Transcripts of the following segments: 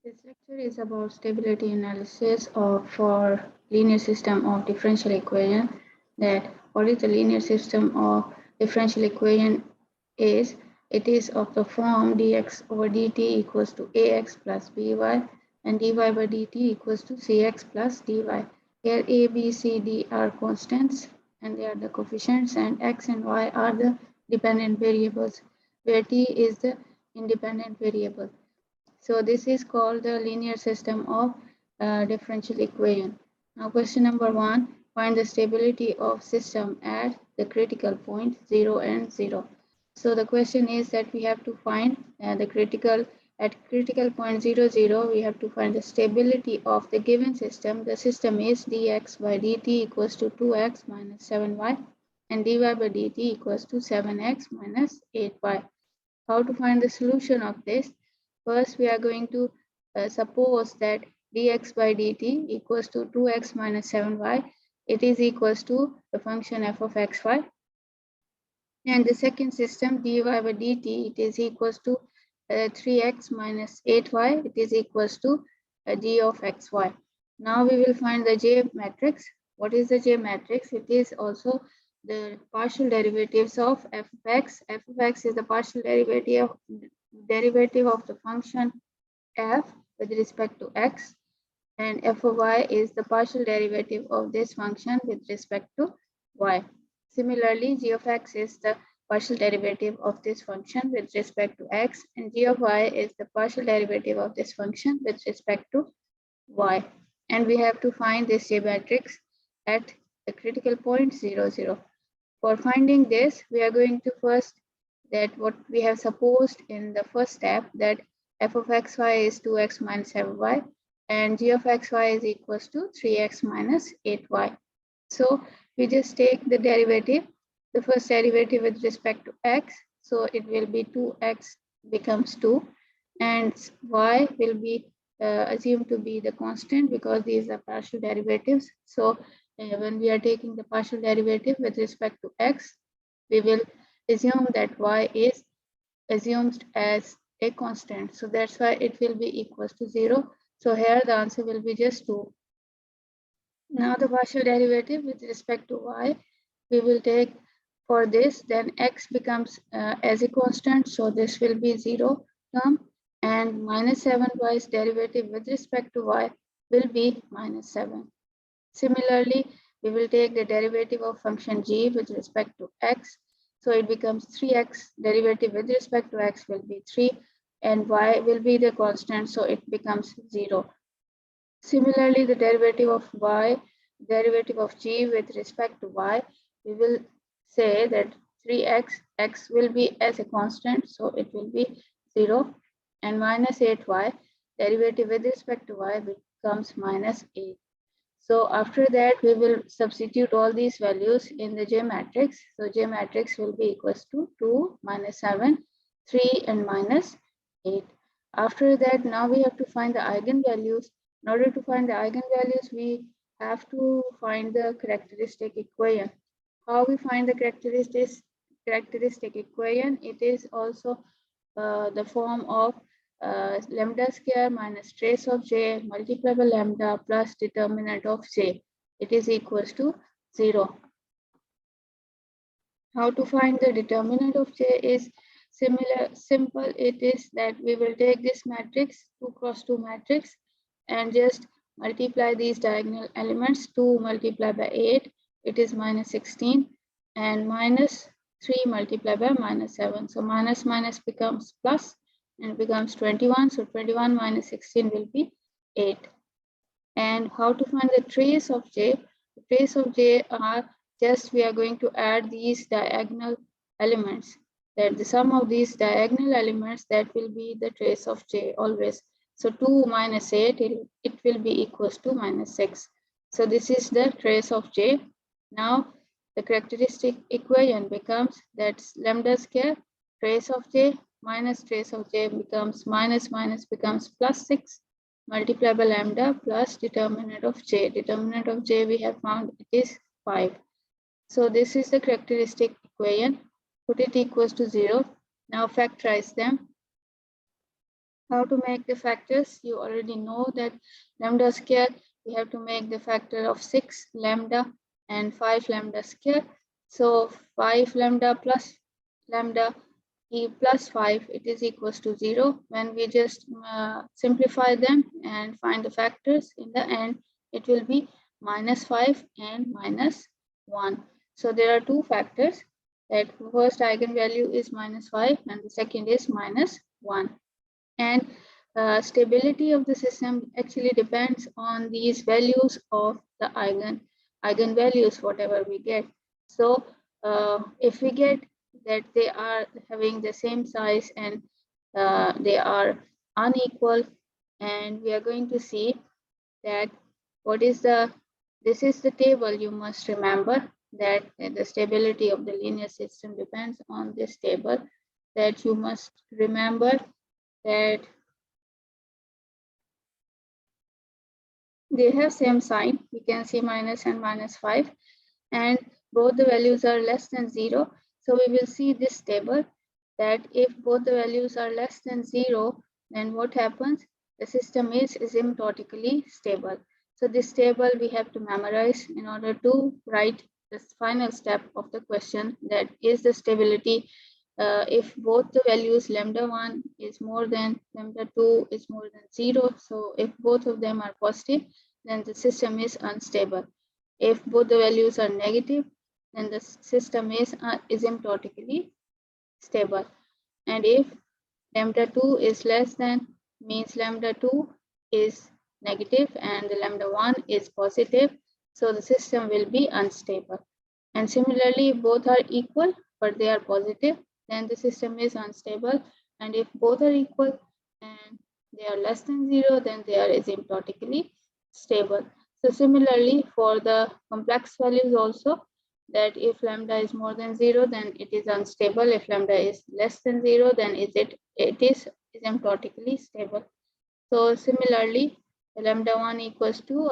This lecture is about stability analysis for linear system of differential equation. That what is the linear system of differential equation is? It is of the form dx over dt equals to ax plus by and dy by dt equals to cx plus dy. Here a, b, c, d are constants and they are the coefficients, and x and y are the dependent variables where t is the independent variable. So this is called the linear system of differential equation. Now question number 1, find the stability of system at the critical point 0 and 0. So the question is that we have to find at critical point 0, 0, we have to find the stability of the given system. The system is dx by dt equals to 2x minus 7y and dy by dt equals to 7x minus 8y. How to find the solution of this? First, we are going to suppose that dx by dt equals to 2x minus 7y. It is equals to the function f of xy. And the second system, dy by dt, it is equals to 3x minus 8y. It is equals to g of xy. Now we will find the J matrix. What is the J matrix? It is also the partial derivatives of f of x. F of x is the partial derivative of the function f with respect to x, and f of y is the partial derivative of this function with respect to y. Similarly, g of x is the partial derivative of this function with respect to x, and g of y is the partial derivative of this function with respect to y. And we have to find this J matrix at the critical point 0, 0. For finding this, we are going to first that what we have supposed in the first step, that f of xy is 2x minus 7y and g of xy is equals to 3x minus 8y. So we just take the derivative, the first derivative with respect to x. So it will be 2x becomes 2 and y will be assumed to be the constant because these are partial derivatives. So when we are taking the partial derivative with respect to x, we will assume that y is assumed as a constant. So that's why it will be equals to 0. So here the answer will be just 2. Now the partial derivative with respect to y, we will take for this, then x becomes as a constant. So this will be 0 term, and minus 7y's derivative with respect to y will be minus 7. Similarly, we will take the derivative of function g with respect to x. So it becomes 3x, derivative with respect to x will be 3 and y will be the constant, so it becomes 0. Similarly, the derivative of y, derivative of g with respect to y, we will say that 3x, x will be as a constant, so it will be 0, and minus 8y, derivative with respect to y becomes minus 8. So after that, we will substitute all these values in the J matrix. So J matrix will be equals to 2, minus 7, 3, and minus 8. After that, now we have to find the eigenvalues. In order to find the eigenvalues, we have to find the characteristic equation. How we find the characteristic equation? It is also the form of lambda square minus trace of j multiplied by lambda plus determinant of j. It is equals to 0. How to find the determinant of j is simple. It is that we will take this matrix, 2 cross 2 matrix, and just multiply these diagonal elements. 2 multiplied by 8, it is minus 16, and minus 3 multiplied by minus 7. So minus minus becomes plus and becomes 21. So 21 minus 16 will be 8. And how to find the trace of j? The trace of j are just we are going to add these diagonal elements. That the sum of these diagonal elements, that will be the trace of j always. So 2 minus 8, it will be equals to minus 6. So this is the trace of j. Now the characteristic equation becomes that's lambda square trace of j minus trace of j becomes minus minus becomes plus 6 multiplied by lambda plus determinant of j. Determinant of j we have found it is 5. So this is the characteristic equation. Put it equals to 0. Now factorize them. How to make the factors? You already know that lambda square, we have to make the factor of 6 lambda and 5 lambda square. So 5 lambda plus lambda e plus 5, it is equals to 0. When we just simplify them and find the factors, in the end, it will be minus 5 and minus 1. So there are two factors. That first eigenvalue is minus 5 and the second is minus 1. And stability of the system actually depends on these values of the eigenvalues, whatever we get. So if we get that they are having the same size and they are unequal, and we are going to see that what is the, this is the table. You must remember that the stability of the linear system depends on this table, that you must remember that they have same sign. We can see minus and minus 5, and both the values are less than 0. So we will see this table that if both the values are less than 0, then what happens? The system is asymptotically stable. So this table we have to memorize in order to write the final step of the question, that is the stability if both the values lambda 1 is more than lambda 2 is more than 0. So if both of them are positive, then the system is unstable. If both the values are negative, then the system is asymptotically stable. And if lambda 2 is less than, means lambda 2 is negative and the lambda 1 is positive, so the system will be unstable. And similarly, if both are equal but they are positive, then the system is unstable. And if both are equal and they are less than 0, then they are asymptotically stable. So similarly, for the complex values also, that if lambda is more than 0, then it is unstable. If lambda is less than 0, then it is asymptotically stable. So similarly, lambda 1 equals to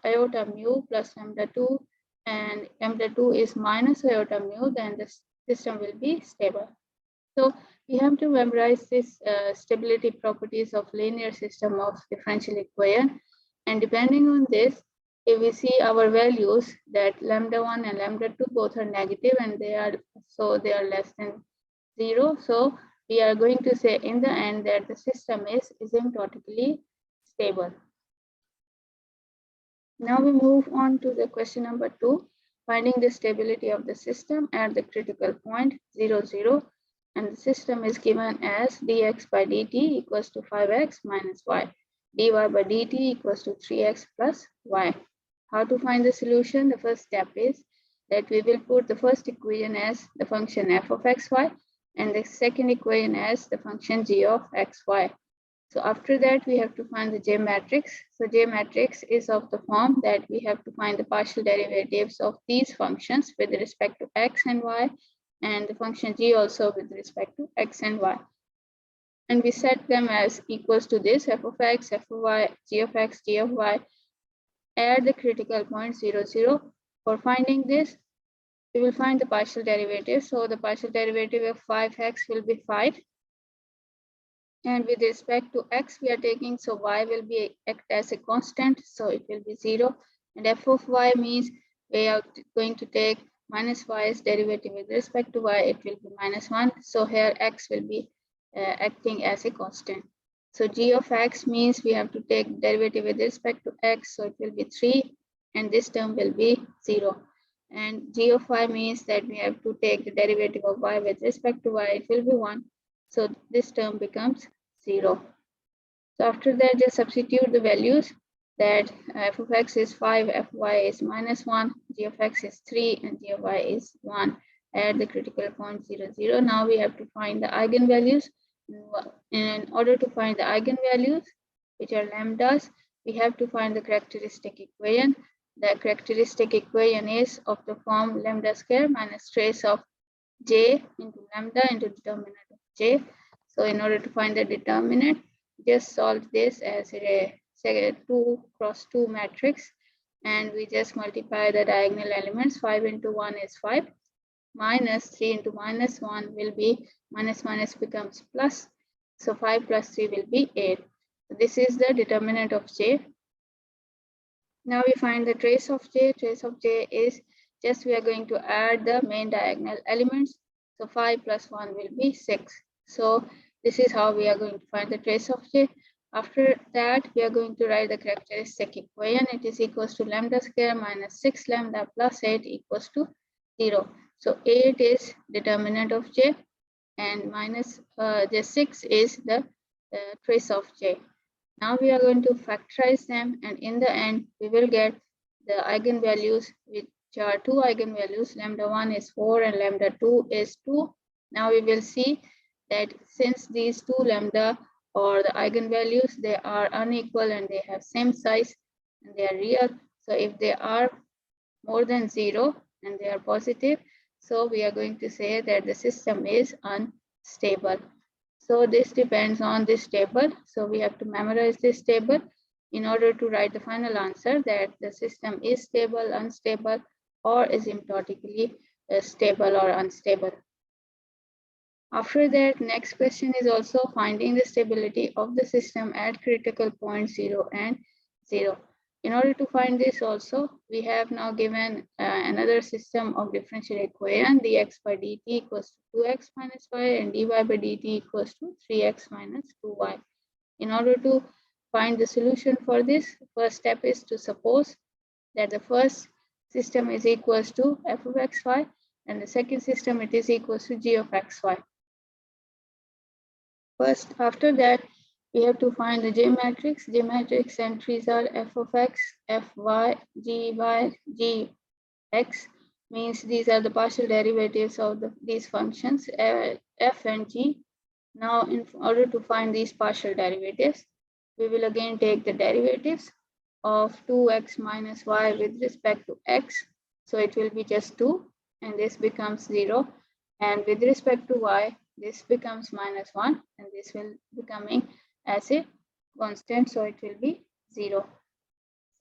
iota mu plus lambda 2, and lambda 2 is minus iota mu, then the system will be stable. So we have to memorize this stability properties of linear system of differential equation. And depending on this, if we see our values that lambda 1 and lambda 2 both are negative and they are less than 0. So we are going to say in the end that the system is asymptotically stable. Now we move on to the question number 2, finding the stability of the system at the critical point 0, 0. And the system is given as dx by dt equals to 5x minus y, dy by dt equals to 3x plus y. How to find the solution? The first step is that we will put the first equation as the function f of xy and the second equation as the function g of xy. So after that, we have to find the J matrix. So J matrix is of the form that we have to find the partial derivatives of these functions with respect to x and y, and the function g also with respect to x and y. And we set them as equals to this, f of x, f of y, g of x, g of y at the critical point 0, 0. For finding this, we will find the partial derivative. So the partial derivative of 5x will be 5. And with respect to x, we are taking, so y will be act as a constant, so it will be 0. And f of y means we are going to take minus y's derivative with respect to y, it will be minus 1. So here x will be acting as a constant. So g of x means we have to take derivative with respect to x, so it will be 3, and this term will be 0. And g of y means that we have to take the derivative of y with respect to y, it will be 1. So this term becomes 0. So after that, just substitute the values that f of x is 5, f of y is minus 1, g of x is 3, and g of y is 1 at the critical point 0, 0. Now we have to find the eigenvalues. In order to find the eigenvalues, which are lambdas, we have to find the characteristic equation. The characteristic equation is of the form lambda square minus trace of j into lambda into determinant of j. So in order to find the determinant, just solve this as a 2 cross 2 matrix, and we just multiply the diagonal elements. 5 into 1 is 5, minus 3 into minus 1 will be minus minus becomes plus, So 5 plus 3 will be 8. So this is the determinant of J. Now we find the trace of J. Trace of J is just we are going to add the main diagonal elements. So 5 plus 1 will be 6. So this is how we are going to find the trace of J. After that, we are going to write the characteristic equation. It is equals to lambda square minus 6 lambda plus 8 equals to 0. So 8 is determinant of J and minus just 6 is the trace of J. Now we are going to factorize them, and in the end, we will get the eigenvalues, which are two eigenvalues. Lambda 1 is 4 and lambda 2 is 2. Now we will see that since these two lambda or the eigenvalues, they are unequal and they have same size and they are real. So if they are more than 0 and they are positive, so we are going to say that the system is unstable. So this depends on this table. So we have to memorize this table in order to write the final answer that the system is stable, unstable, or asymptotically stable or unstable. After that, next question is also finding the stability of the system at critical point 0 and 0. In order to find this also, we have now given another system of differential equation, dx by dt equals to 2x minus y and dy by dt equals to 3x minus 2y. In order to find the solution for this, first step is to suppose that the first system is equals to f of xy and the second system it is equals to g of xy. First, after that, we have to find the J matrix. J matrix entries are f of x, fy, gy, gx, means these are the partial derivatives of these functions, f and g. Now, in order to find these partial derivatives, we will again take the derivatives of 2x minus y with respect to x. So it will be just 2, and this becomes 0. And with respect to y, this becomes minus 1, and this will becoming as a constant, so it will be 0.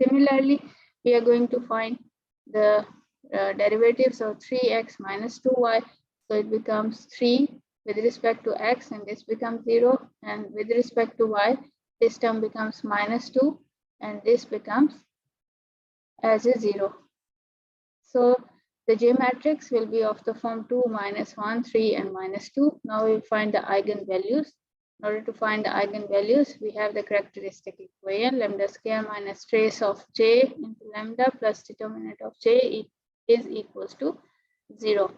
Similarly, we are going to find the derivatives of 3x minus 2y, so it becomes 3 with respect to x, and this becomes 0, and with respect to y, this term becomes minus 2, and this becomes as a 0. So the J matrix will be of the form 2, minus 1, 3, and minus 2. Now we find the eigenvalues. In order to find the eigenvalues, we have the characteristic equation, lambda square minus trace of J into lambda plus determinant of J is equals to 0.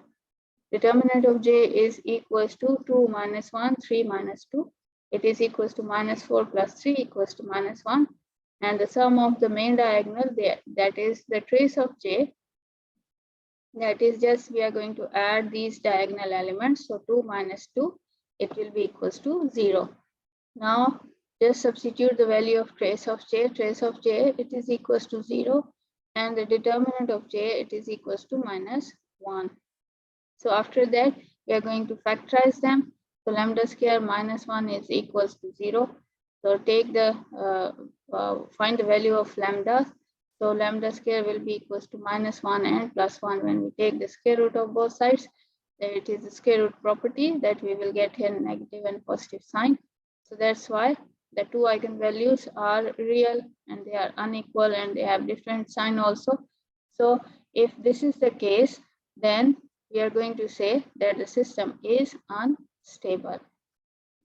Determinant of J is equals to 2 minus 1, 3 minus 2. It is equals to minus 4 plus 3 equals to minus 1. And the sum of the main diagonal, that is the trace of J, that is just we are going to add these diagonal elements. So 2 minus 2, it will be equals to 0. Now just substitute the value of trace of J. Trace of J, it is equals to 0. And the determinant of J, it is equals to minus 1. So after that, we are going to factorize them. So lambda square minus 1 is equals to 0. So take the, find the value of lambda. So lambda square will be equals to minus 1 and plus 1. When we take the square root of both sides, then it is the square root property that we will get here negative and positive sign. So that's why the two eigenvalues are real and they are unequal and they have different sign also. So if this is the case, then we are going to say that the system is unstable.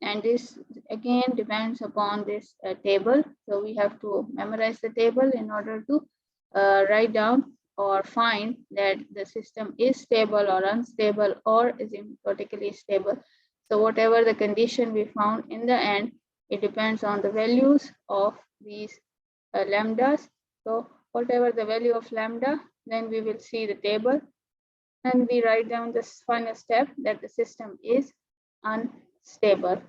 And this again depends upon this table. So we have to memorize the table in order to write down or find that the system is stable or unstable or is asymptotically stable. So whatever the condition we found in the end, it depends on the values of these lambdas. So whatever the value of lambda, then we will see the table and we write down this final step that the system is unstable.